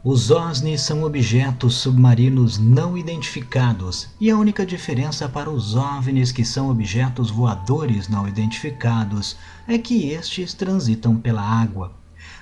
Os OSNIs são objetos submarinos não identificados, e a única diferença para os OVNIs, que são objetos voadores não identificados, é que estes transitam pela água.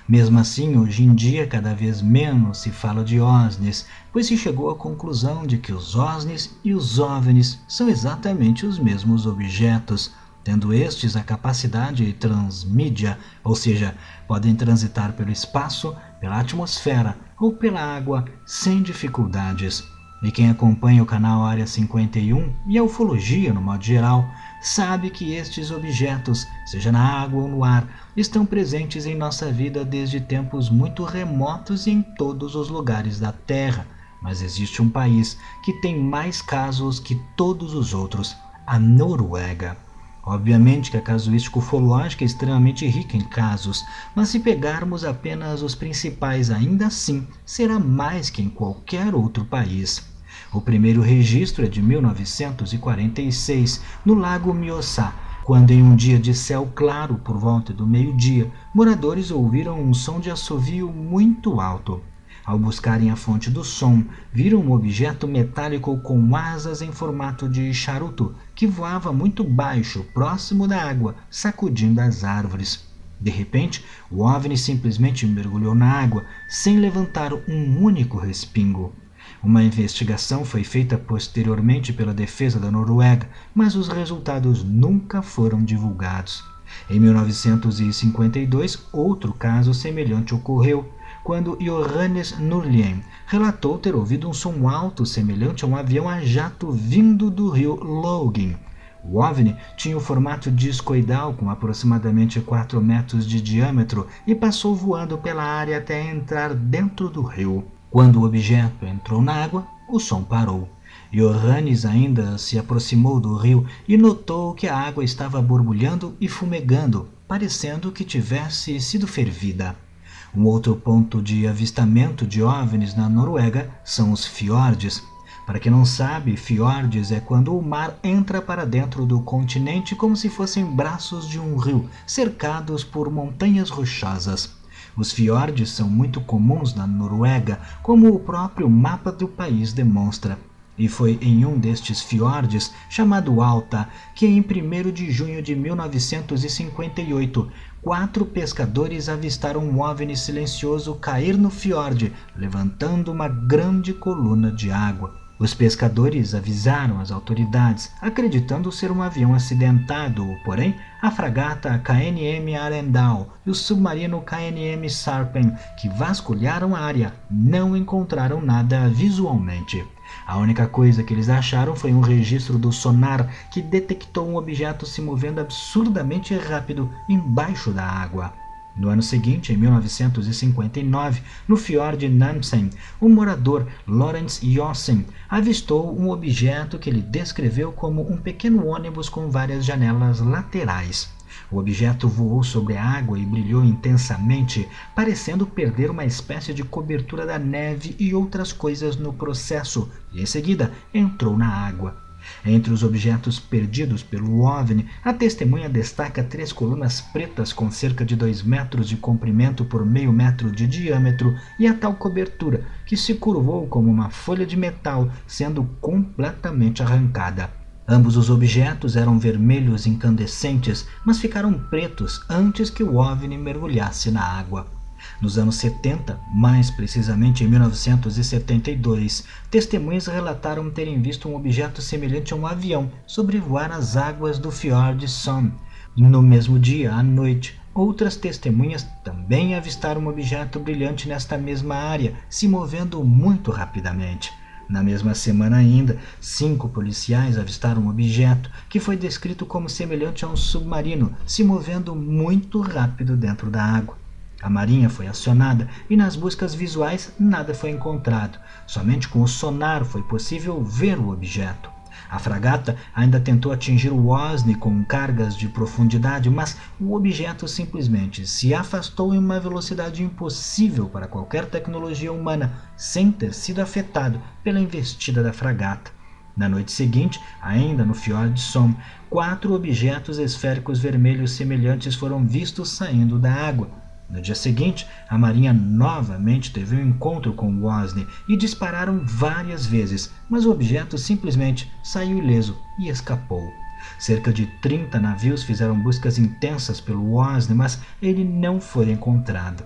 Mesmo assim, hoje em dia cada vez menos se fala de OSNIs, pois se chegou à conclusão de que os OSNIs e os OVNIs são exatamente os mesmos objetos, tendo estes a capacidade transmídia, ou seja, podem transitar pelo espaço, pela atmosfera ou pela água sem dificuldades. E quem acompanha o canal Área 51 e a ufologia no modo geral, sabe que estes objetos, seja na água ou no ar, estão presentes em nossa vida desde tempos muito remotos e em todos os lugares da Terra. Mas existe um país que tem mais casos que todos os outros, a Noruega. Obviamente que a casuística ufológica é extremamente rica em casos, mas se pegarmos apenas os principais, ainda assim será mais que em qualquer outro país. O primeiro registro é de 1946, no Lago Mjøsa, quando em um dia de céu claro, por volta do meio-dia, moradores ouviram um som de assovio muito alto. Ao buscarem a fonte do som, viram um objeto metálico com asas em formato de charuto, que voava muito baixo, próximo da água, sacudindo as árvores. De repente, o OVNI simplesmente mergulhou na água, sem levantar um único respingo. Uma investigação foi feita posteriormente pela defesa da Noruega, mas os resultados nunca foram divulgados. Em 1952, outro caso semelhante ocorreu, quando Johannes Nordlien relatou ter ouvido um som alto semelhante a um avião a jato vindo do rio Lågen. O OVNI tinha o formato discoidal com aproximadamente 4 metros de diâmetro e passou voando pela área até entrar dentro do rio. Quando o objeto entrou na água, o som parou. Johannes ainda se aproximou do rio e notou que a água estava borbulhando e fumegando, parecendo que tivesse sido fervida. Um outro ponto de avistamento de OVNIs na Noruega são os fiordes. Para quem não sabe, fiordes é quando o mar entra para dentro do continente como se fossem braços de um rio, cercados por montanhas rochosas. Os fiordes são muito comuns na Noruega, como o próprio mapa do país demonstra. E foi em um destes fiordes, chamado Alta, que em 1º de junho de 1958, 4 pescadores avistaram um OVNI silencioso cair no fiorde, levantando uma grande coluna de água. Os pescadores avisaram as autoridades, acreditando ser um avião acidentado, porém, a fragata KNM Arendal e o submarino KNM Sarpen, que vasculharam a área, não encontraram nada visualmente. A única coisa que eles acharam foi um registro do sonar que detectou um objeto se movendo absurdamente rápido embaixo da água. No ano seguinte, em 1959, no fiord Namsen, o morador Lawrence Jossen avistou um objeto que ele descreveu como um pequeno ônibus com várias janelas laterais. O objeto voou sobre a água e brilhou intensamente, parecendo perder uma espécie de cobertura da neve e outras coisas no processo, e em seguida entrou na água. Entre os objetos perdidos pelo OVNI, a testemunha destaca 3 colunas pretas com cerca de 2 metros de comprimento por meio metro de diâmetro e a tal cobertura, que se curvou como uma folha de metal, sendo completamente arrancada. Ambos os objetos eram vermelhos incandescentes, mas ficaram pretos antes que o OVNI mergulhasse na água. Nos anos 70, mais precisamente em 1972, testemunhas relataram terem visto um objeto semelhante a um avião sobrevoar as águas do Fiord Son. No mesmo dia, à noite, outras testemunhas também avistaram um objeto brilhante nesta mesma área, se movendo muito rapidamente. Na mesma semana ainda, 5 policiais avistaram um objeto que foi descrito como semelhante a um submarino, se movendo muito rápido dentro da água. A marinha foi acionada e nas buscas visuais nada foi encontrado. Somente com o sonar foi possível ver o objeto. A fragata ainda tentou atingir o OSNI com cargas de profundidade, mas o objeto simplesmente se afastou em uma velocidade impossível para qualquer tecnologia humana, sem ter sido afetado pela investida da fragata. Na noite seguinte, ainda no Fiord Son, 4 objetos esféricos vermelhos semelhantes foram vistos saindo da água. No dia seguinte, a Marinha novamente teve um encontro com o OSNI e dispararam várias vezes, mas o objeto simplesmente saiu ileso e escapou. Cerca de 30 navios fizeram buscas intensas pelo OSNI, mas ele não foi encontrado.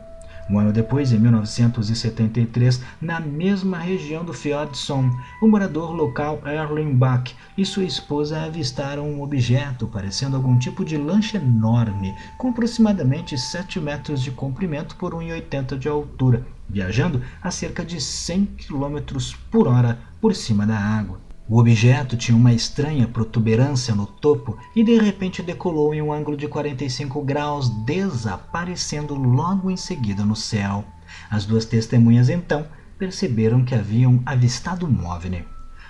Um ano depois, em 1973, na mesma região do Fjord Somme, o morador local Erling Bach e sua esposa avistaram um objeto parecendo algum tipo de lancha enorme, com aproximadamente 7 metros de comprimento por 1,80 de altura, viajando a cerca de 100 km por hora por cima da água. O objeto tinha uma estranha protuberância no topo e de repente decolou em um ângulo de 45 graus, desaparecendo logo em seguida no céu. As duas testemunhas então perceberam que haviam avistado um OVNI.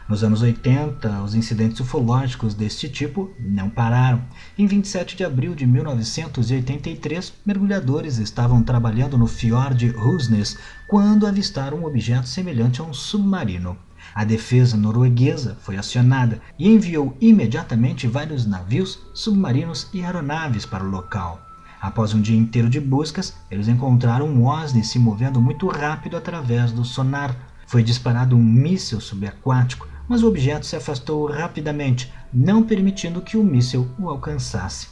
Nos anos 80, os incidentes ufológicos deste tipo não pararam. Em 27 de abril de 1983, mergulhadores estavam trabalhando no Fjord Rusnes quando avistaram um objeto semelhante a um submarino. A defesa norueguesa foi acionada e enviou imediatamente vários navios, submarinos e aeronaves para o local. Após um dia inteiro de buscas, eles encontraram um OSNI se movendo muito rápido através do sonar. Foi disparado um míssil subaquático, mas o objeto se afastou rapidamente, não permitindo que o míssil o alcançasse.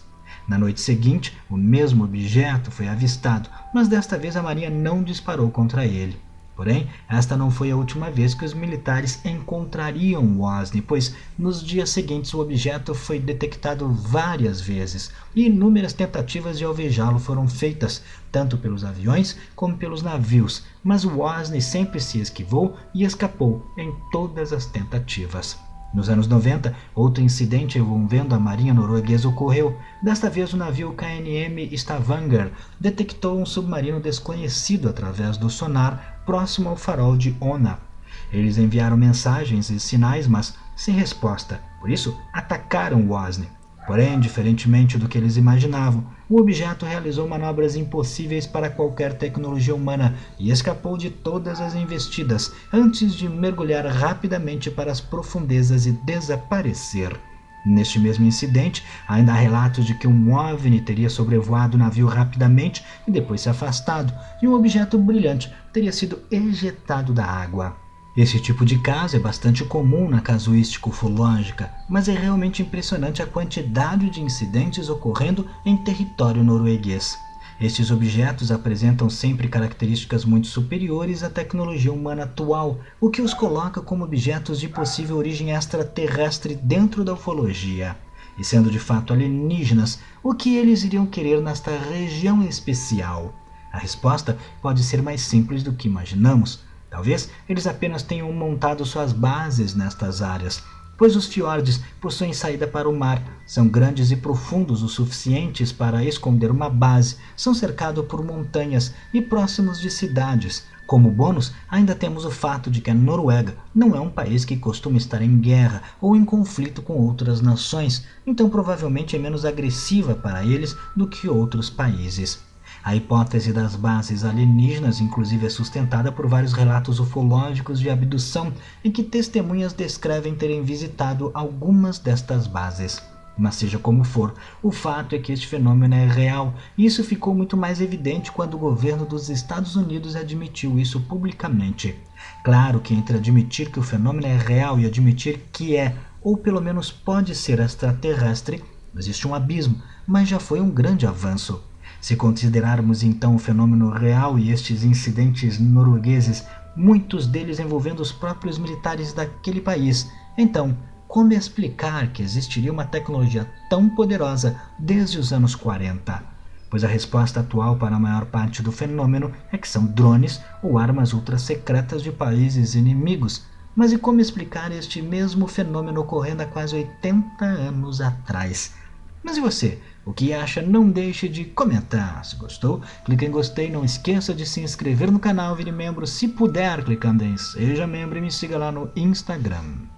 Na noite seguinte, o mesmo objeto foi avistado, mas desta vez a Marinha não disparou contra ele. Porém, esta não foi a última vez que os militares encontrariam o OSNI, pois nos dias seguintes o objeto foi detectado várias vezes e inúmeras tentativas de alvejá-lo foram feitas, tanto pelos aviões como pelos navios, mas o OSNI sempre se esquivou e escapou em todas as tentativas. Nos anos 90, outro incidente envolvendo a marinha norueguesa ocorreu. Desta vez, o navio KNM Stavanger detectou um submarino desconhecido através do sonar próximo ao farol de Ona. Eles enviaram mensagens e sinais, mas sem resposta. Por isso, atacaram o OSNI. Porém, diferentemente do que eles imaginavam, o objeto realizou manobras impossíveis para qualquer tecnologia humana e escapou de todas as investidas antes de mergulhar rapidamente para as profundezas e desaparecer. Neste mesmo incidente, ainda há relatos de que um OVNI teria sobrevoado o navio rapidamente e depois se afastado, e um objeto brilhante teria sido ejetado da água. Esse tipo de caso é bastante comum na casuística ufológica, mas é realmente impressionante a quantidade de incidentes ocorrendo em território norueguês. Estes objetos apresentam sempre características muito superiores à tecnologia humana atual, o que os coloca como objetos de possível origem extraterrestre dentro da ufologia. E sendo de fato alienígenas, o que eles iriam querer nesta região especial? A resposta pode ser mais simples do que imaginamos. Talvez eles apenas tenham montado suas bases nestas áreas, pois os fiordes possuem saída para o mar, são grandes e profundos o suficientes para esconder uma base, são cercados por montanhas e próximos de cidades. Como bônus, ainda temos o fato de que a Noruega não é um país que costuma estar em guerra ou em conflito com outras nações, então provavelmente é menos agressiva para eles do que outros países. A hipótese das bases alienígenas, inclusive, é sustentada por vários relatos ufológicos de abdução em que testemunhas descrevem terem visitado algumas destas bases. Mas seja como for, o fato é que este fenômeno é real, e isso ficou muito mais evidente quando o governo dos Estados Unidos admitiu isso publicamente. Claro que entre admitir que o fenômeno é real e admitir que é, ou pelo menos pode ser extraterrestre, existe um abismo, mas já foi um grande avanço. Se considerarmos então o fenômeno real e estes incidentes noruegueses, muitos deles envolvendo os próprios militares daquele país, então, como explicar que existiria uma tecnologia tão poderosa desde os anos 40? Pois a resposta atual para a maior parte do fenômeno é que são drones ou armas ultra-secretas de países inimigos. Mas e como explicar este mesmo fenômeno ocorrendo há quase 80 anos atrás? Mas e você? O que acha? Não deixe de comentar. Se gostou, clique em gostei. Não esqueça de se inscrever no canal, vire membro se puder, clicando em seja membro e me siga lá no Instagram.